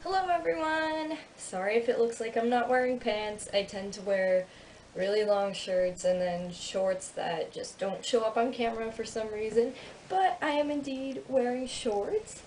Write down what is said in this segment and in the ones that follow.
Hello everyone! Sorry if it looks like I'm not wearing pants. I tend to wear really long shirts and then shorts that just don't show up on camera for some reason, but I am indeed wearing shorts.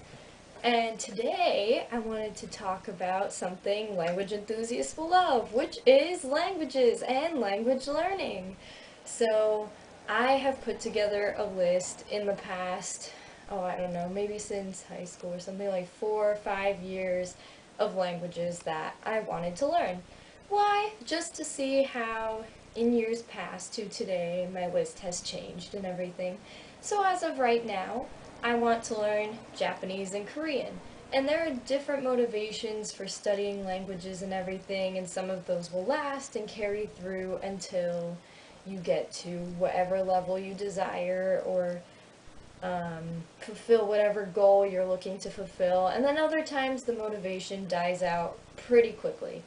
And today I wanted to talk about something language enthusiasts will love, which is languages and language learning. So I have put together a list in the past, I don't know, maybe since high school or something, like 4 or 5 years of languages that I wanted to learn. Why? Just to see how in years past to today my list has changed and everything. So as of right now, I want to learn Japanese and Korean. And there are different motivations for studying languages and everything, and some of those will last and carry through until you get to whatever level you desire or fulfill whatever goal you're looking to fulfill. And then other times the motivation dies out pretty quickly.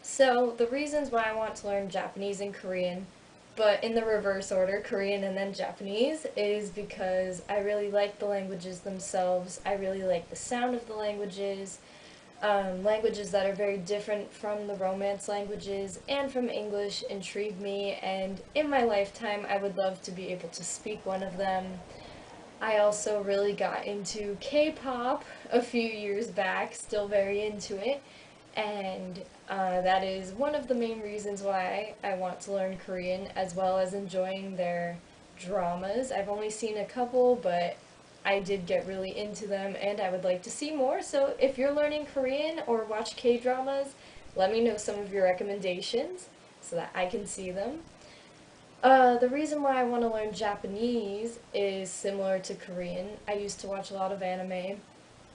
So the reasons why I want to learn Japanese and Korean, but in the reverse order, Korean and then Japanese, is because I really like the languages themselves. I really like the sound of the languages. Languages that are very different from the Romance languages and from English intrigue me, and in my lifetime I would love to be able to speak one of them. I also really got into K-pop a few years back, still very into it, and that is one of the main reasons why I want to learn Korean, as well as enjoying their dramas. I've only seen a couple, but I did get really into them, and I would like to see more. So if you're learning Korean or watch K-dramas, let me know some of your recommendations so that I can see them. The reason why I want to learn Japanese is similar to Korean. I used to watch a lot of anime,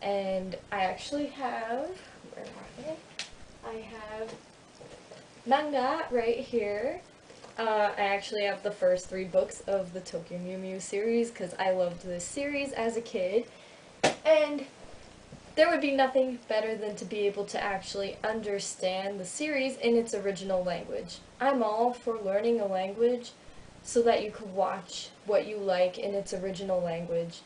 and I actually have, where are they? I have manga right here. I actually have the first 3 books of the Tokyo Mew Mew series because I loved this series as a kid, and there would be nothing better than to be able to actually understand the series in its original language. I'm all for learning a language so that you can watch what you like in its original language.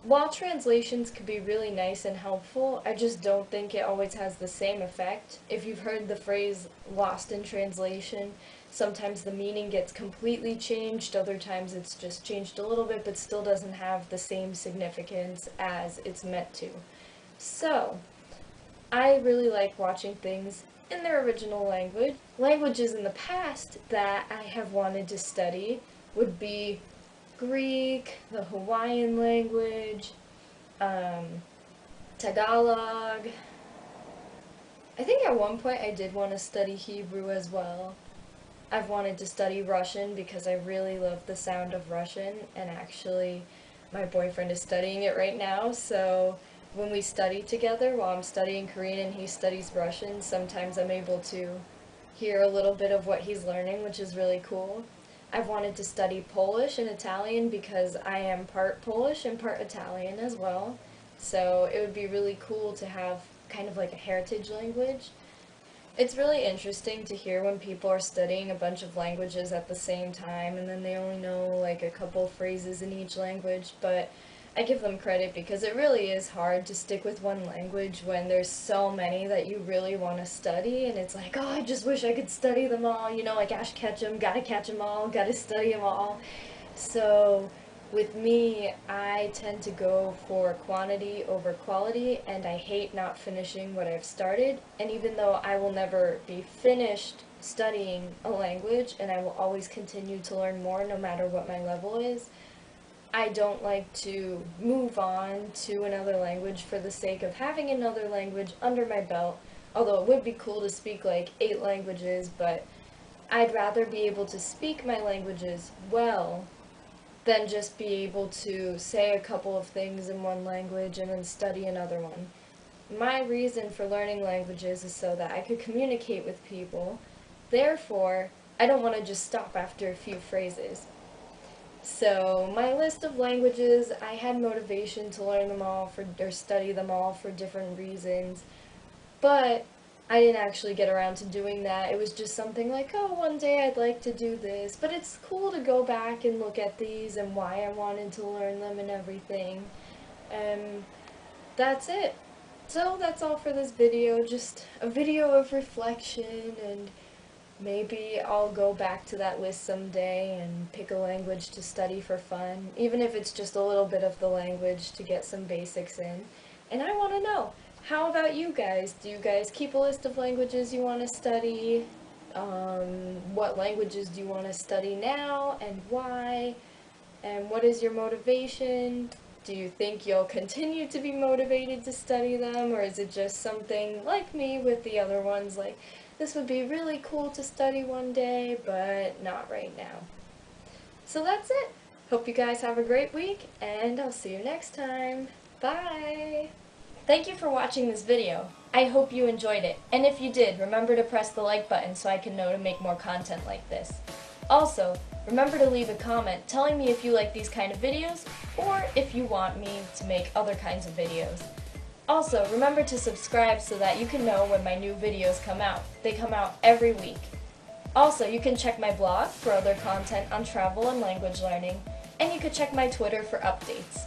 While translations could be really nice and helpful, I just don't think it always has the same effect. If you've heard the phrase lost in translation, sometimes the meaning gets completely changed, other times it's just changed a little bit but still doesn't have the same significance as it's meant to. So, I really like watching things in their original language. Languages in the past that I have wanted to study would be Greek, the Hawaiian language, um, Tagalog. I think at one point I did want to study Hebrew as well. I've wanted to study Russian because I really love the sound of Russian, and actually my boyfriend is studying it right now, so when we study together, while I'm studying Korean and he studies Russian, sometimes I'm able to hear a little bit of what he's learning, which is really cool. I've wanted to study Polish and Italian because I am part Polish and part Italian as well, so it would be really cool to have kind of like a heritage language. It's really interesting to hear when people are studying a bunch of languages at the same time and then they only know like a couple phrases in each language, but I give them credit because it really is hard to stick with one language when there's so many that you really want to study, and it's like, oh, I just wish I could study them all, like Ash Ketchum, gotta catch them all, gotta study them all. So with me, I tend to go for quantity over quality, and I hate not finishing what I've started. And even though I will never be finished studying a language, and I will always continue to learn more no matter what my level is, I don't like to move on to another language for the sake of having another language under my belt. Although it would be cool to speak like 8 languages, but I'd rather be able to speak my languages well than just be able to say a couple of things in one language and then study another one. My reason for learning languages is so that I could communicate with people. Therefore, I don't want to just stop after a few phrases. So, my list of languages, I had motivation to learn them all or study them all for different reasons, but I didn't actually get around to doing that. It was just something like, oh, one day I'd like to do this. But it's cool to go back and look at these and why I wanted to learn them and everything. And that's it. So that's all for this video, just a video of reflection, and maybe I'll go back to that list someday and pick a language to study for fun, even if it's just a little bit of the language to get some basics in. And I want to know, how about you guys? Do you guys keep a list of languages you want to study? What languages do you want to study now and why? And what is your motivation? Do you think you'll continue to be motivated to study them, or is it just something like me with the other ones, like, this would be really cool to study one day, but not right now? So that's it. Hope you guys have a great week, and I'll see you next time. Bye! Thank you for watching this video. I hope you enjoyed it, and if you did, remember to press the like button so I can know to make more content like this. Also, remember to leave a comment telling me if you like these kind of videos, or if you want me to make other kinds of videos. Also, remember to subscribe so that you can know when my new videos come out. They come out every week. Also, you can check my blog for other content on travel and language learning, and you can check my Twitter for updates.